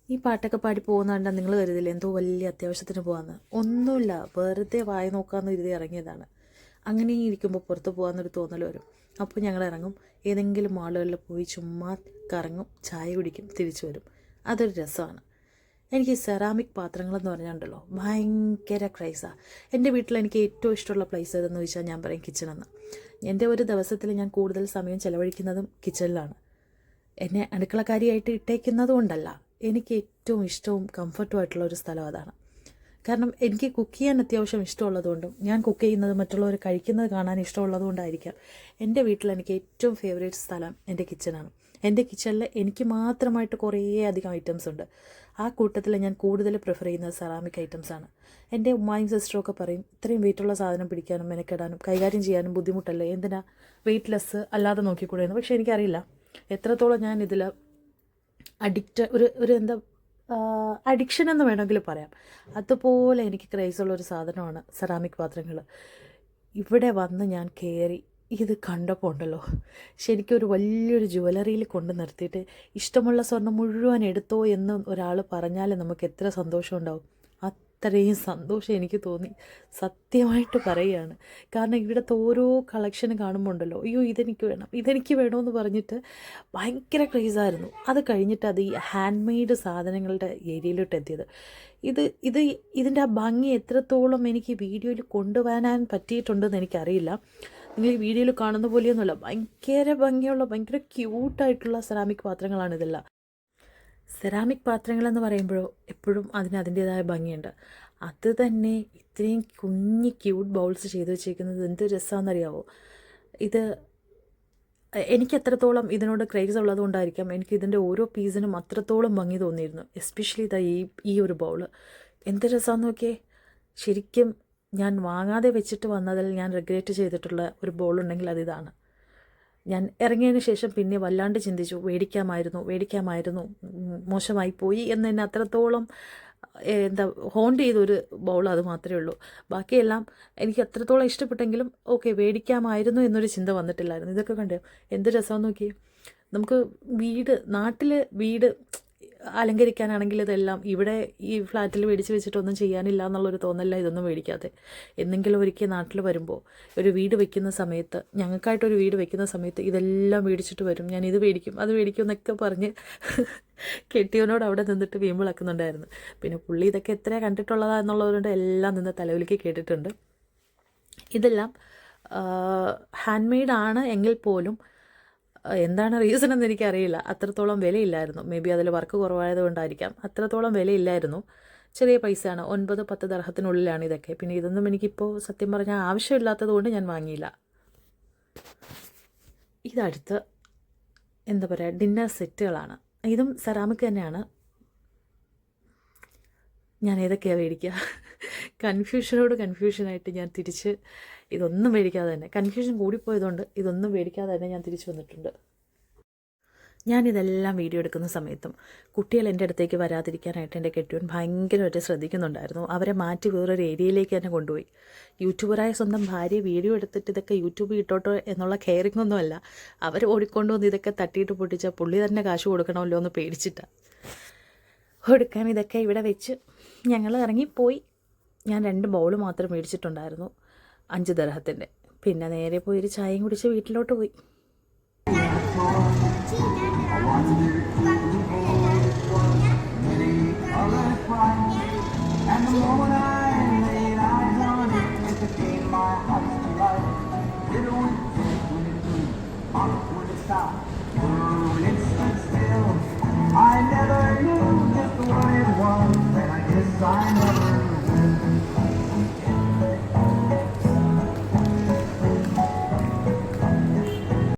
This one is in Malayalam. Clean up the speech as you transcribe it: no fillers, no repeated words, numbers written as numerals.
ഈ പാട്ടൊക്കെ പാടി പോകുന്നതുകൊണ്ട് നിങ്ങൾ കരുതില്ല എന്തോ വലിയ അത്യാവശ്യത്തിന് പോകാമെന്ന്. ഒന്നുമില്ല, വെറുതെ വായി നോക്കാമെന്ന് കരുതി ഇറങ്ങിയതാണ്. അങ്ങനെ ഇരിക്കുമ്പോൾ പുറത്ത് പോകാമെന്നൊരു തോന്നൽ വരും. അപ്പോൾ ഞങ്ങൾ ഇറങ്ങും, ഏതെങ്കിലും മാളുകളിൽ പോയി ചുമ്മാ കറങ്ങും, ചായ കുടിക്കും, തിരിച്ചു വരും. അതൊരു രസമാണ്. എനിക്ക് സെറാമിക് പാത്രങ്ങളെന്ന് പറഞ്ഞാലുണ്ടല്ലോ ഭയങ്കര ക്രൈസാണ്. എൻ്റെ വീട്ടിൽ എനിക്ക് ഏറ്റവും ഇഷ്ടമുള്ള പ്ലേസ് ഏതെന്ന് ചോദിച്ചാൽ ഞാൻ പറയും കിച്ചണെന്ന്. എൻ്റെ ഒരു ദിവസത്തിൽ ഞാൻ കൂടുതൽ സമയം ചിലവഴിക്കുന്നതും കിച്ചണിലാണ്. എന്നെ അടുക്കളക്കാരിയായിട്ട് ഇട്ടേക്കുന്നത് കൊണ്ടല്ല, എനിക്ക് ഏറ്റവും ഇഷ്ടവും കംഫർട്ടുമായിട്ടുള്ള ഒരു സ്ഥലം അതാണ്. കാരണം എനിക്ക് കുക്ക് ചെയ്യാൻ അത്യാവശ്യം ഇഷ്ടമുള്ളതുകൊണ്ടും ഞാൻ കുക്ക് ചെയ്യുന്നത് മറ്റുള്ളവർ കഴിക്കുന്നത് കാണാൻ ഇഷ്ടമുള്ളതുകൊണ്ടായിരിക്കാം എൻ്റെ വീട്ടിൽ എനിക്ക് ഏറ്റവും ഫേവറേറ്റ് സ്ഥലം എൻ്റെ കിച്ചണാണ്. എൻ്റെ കിച്ചണിൽ എനിക്ക് മാത്രമായിട്ട് കുറേ അധികം ഐറ്റംസ് ഉണ്ട്. ആ കൂട്ടത്തിൽ ഞാൻ കൂടുതൽ പ്രിഫർ ചെയ്യുന്നത് സെറാമിക് ഐറ്റംസാണ്. എൻ്റെ ഉമ്മായും സിസ്റ്ററും ഒക്കെ പറയും, ഇത്രയും വെയിറ്റുള്ള സാധനം പിടിക്കാനും മെനക്കെടാനും കൈകാര്യം ചെയ്യാനും ബുദ്ധിമുട്ടല്ലേ, എന്തിനാ വെയിറ്റ്ലെസ് അല്ലാതെ നോക്കിക്കൂടെയെന്ന്. പക്ഷേ എനിക്കറിയില്ല എത്രത്തോളം ഞാൻ ഇതിൽ ഒരു എന്താ അഡിക്ഷൻ എന്ന് വേണമെങ്കിൽ പറയാം. അതുപോലെ എനിക്ക് ക്രൈസുള്ളൊരു സാധനമാണ് സെറാമിക് പാത്രങ്ങൾ. ഇവിടെ വന്ന് ഞാൻ കയറി ഇത് കണ്ടപ്പോൾ ഉണ്ടല്ലോ, ശരിക്കും ഒരു വലിയൊരു ജ്വല്ലറിയിൽ കൊണ്ട് നിർത്തിയിട്ട് ഇഷ്ടമുള്ള സ്വർണ്ണം മുഴുവൻ എടുത്തോ എന്ന് ഒരാൾ പറഞ്ഞാൽ നമുക്ക് എത്ര സന്തോഷം ഉണ്ടാവും. അത്രയും സന്തോഷം എനിക്ക് തോന്നി, സത്യമായിട്ട് പറയുകയാണ്. കാരണം ഇവിടുത്തെ ഓരോ കളക്ഷൻ കാണുമ്പോൾ ഉണ്ടല്ലോ, അയ്യോ ഇതെനിക്ക് വേണമെന്ന് പറഞ്ഞിട്ട് ഭയങ്കര ക്രേസായിരുന്നു. അത് കഴിഞ്ഞിട്ട് അത് ഈ ഹാൻഡ് മെയ്ഡ് സാധനങ്ങളുടെ ഏരിയയിലോട്ട് എത്തിയത്. ഇതിൻ്റെ ആ ഭംഗി എത്രത്തോളം എനിക്ക് വീഡിയോയിൽ കൊണ്ടുവരാൻ പറ്റിയിട്ടുണ്ടെന്ന് എനിക്കറിയില്ല. നിങ്ങൾ ഈ വീഡിയോയിൽ കാണുന്ന പോലെയൊന്നുമല്ല, ഭയങ്കര ഭംഗിയുള്ള ഭയങ്കര ക്യൂട്ടായിട്ടുള്ള സെറാമിക് പാത്രങ്ങളാണ് ഇതെല്ലാം. സെറാമിക് പാത്രങ്ങളെന്ന് പറയുമ്പോഴോ എപ്പോഴും അതിൻ്റേതായ ഭംഗിയുണ്ട്. അത് തന്നെ ഇത്രയും കുഞ്ഞ് ക്യൂട്ട് ബൗൾസ് ചെയ്ത് വെച്ചിരിക്കുന്നത് എന്ത് രസമാണെന്നറിയാവോ. ഇത് എനിക്ക് എത്രത്തോളം ഇതിനോട് ക്രേസ് ഉള്ളതുകൊണ്ടായിരിക്കാം എനിക്ക് ഇതിൻ്റെ ഓരോ പീസിനും അത്രത്തോളം ഭംഗി തോന്നിയിരുന്നു. എസ്പെഷ്യലി ഈ ഒരു ബൗള് എന്ത് രസമാണെന്ന് നോക്കിയേ. ശരിക്കും ഞാൻ വാങ്ങാതെ വെച്ചിട്ട് വന്നതിൽ ഞാൻ റിഗ്രറ്റ് ചെയ്തിട്ടുള്ള ഒരു ബോളുണ്ടെങ്കിൽ അതിതാണ്. ഞാൻ ഇറങ്ങിയതിന് ശേഷം പിന്നെ വല്ലാണ്ട് ചിന്തിച്ചു, മേടിക്കാമായിരുന്നു, മോശമായി പോയി എന്ന് തന്നെ അത്രത്തോളം ഹോണ്ട് ചെയ്തൊരു ബൗൾ അത് മാത്രമേ ഉള്ളൂ. ബാക്കിയെല്ലാം എനിക്ക് അത്രത്തോളം ഇഷ്ടപ്പെട്ടെങ്കിലും ഓക്കെ മേടിക്കാമായിരുന്നു എന്നൊരു ചിന്ത വന്നിട്ടില്ലായിരുന്നു. ഇതൊക്കെ കണ്ടോ എന്ത് രസമെന്ന് നോക്കി. നമുക്ക് നാട്ടിൽ വീട് അലങ്കരിക്കാനാണെങ്കിൽ ഇതെല്ലാം ഇവിടെ ഈ ഫ്ലാറ്റിൽ മേടിച്ച് വെച്ചിട്ടൊന്നും ചെയ്യാനില്ല എന്നുള്ളൊരു തോന്നല്ല ഇതൊന്നും മേടിക്കാതെ. എന്നെങ്കിലും ഒരിക്കൽ നാട്ടിൽ വരുമ്പോൾ ഒരു വീട് വെക്കുന്ന സമയത്ത്, ഞങ്ങൾക്കായിട്ടൊരു വീട് വെക്കുന്ന സമയത്ത് ഇതെല്ലാം മേടിച്ചിട്ട് വരും. ഞാൻ ഇത് മേടിക്കും അത് മേടിക്കും എന്നൊക്കെ പറഞ്ഞ് കെട്ടിയവനോട് അവിടെ നിന്നിട്ട് വീമ്പിളക്കുന്നുണ്ടായിരുന്നു. പിന്നെ പുള്ളി ഇതൊക്കെ എത്ര കണ്ടിട്ടുള്ളതാ എന്നുള്ളതുകൊണ്ട് എല്ലാം നിന്ന് തലവിലേക്ക് കേട്ടിട്ടുണ്ട്. ഇതെല്ലാം ഹാൻഡ് മെയ്ഡാണ് എങ്കിൽ പോലും എന്താണ് റീസൺ എന്ന് എനിക്കറിയില്ല, അത്രത്തോളം വിലയില്ലായിരുന്നു. മേ ബി അതിൽ വർക്ക് കുറവായതുകൊണ്ടായിരിക്കാം, അത്രത്തോളം വിലയില്ലായിരുന്നു. ചെറിയ പൈസയാണ്, 9-10 ദർഹത്തിനുള്ളിലാണ് ഇതൊക്കെ. പിന്നെ ഇതൊന്നും എനിക്കിപ്പോൾ സത്യം പറഞ്ഞാൽ ആവശ്യമില്ലാത്തത് കൊണ്ട് ഞാൻ വാങ്ങിയില്ല. ഇതടുത്ത് എന്താ പറയുക, ഡിന്നർ സെറ്റുകളാണ്. ഇതും സെറാമിക് തന്നെയാണ്. ഞാൻ ഏതൊക്കെയാണ് മേടിക്കുക, കൺഫ്യൂഷനായിട്ട് ഞാൻ തിരിച്ച് ഇതൊന്നും മേടിക്കാതെ തന്നെ, കൺഫ്യൂഷൻ കൂടിപ്പോയതുകൊണ്ട് ഇതൊന്നും മേടിക്കാതെ തന്നെ ഞാൻ തിരിച്ചു വന്നിട്ടുണ്ട്. ഞാനിതെല്ലാം വീഡിയോ എടുക്കുന്ന സമയത്തും കുട്ടികൾ എൻ്റെ അടുത്തേക്ക് വരാതിരിക്കാനായിട്ട് എൻ്റെ കെട്ടിയവൻ ഭയങ്കരമായിട്ട് ശ്രദ്ധിക്കുന്നുണ്ടായിരുന്നു. അവരെ മാറ്റി വേറൊരു ഏരിയയിലേക്ക് തന്നെ കൊണ്ടുപോയി. യൂട്യൂബറായ സ്വന്തം ഭാര്യ വീഡിയോ എടുത്തിട്ട് ഇതൊക്കെ യൂട്യൂബിൽ ഇട്ടോട്ടോ എന്നുള്ള കെയറിങ്ങൊന്നുമല്ല, അവർ ഓടിക്കൊണ്ടുവന്ന് ഇതൊക്കെ തട്ടിയിട്ട് പൊട്ടിച്ചാൽ പുള്ളി തന്നെ കാശ് കൊടുക്കണമല്ലോ എന്ന് പേടിച്ചിട്ടാണ്. കൊടുക്കാൻ ഇതൊക്കെ ഇവിടെ വെച്ച് ഞങ്ങൾ ഇറങ്ങിപ്പോയി. ഞാൻ 2 ബൗൾ മാത്രം മേടിച്ചിട്ടുണ്ടായിരുന്നു 5 ദർഹത്തിൻ്റെ. പിന്നെ നേരെ പോയി ഒരു ചായയും കുടിച്ച് വീട്ടിലോട്ട് പോയി.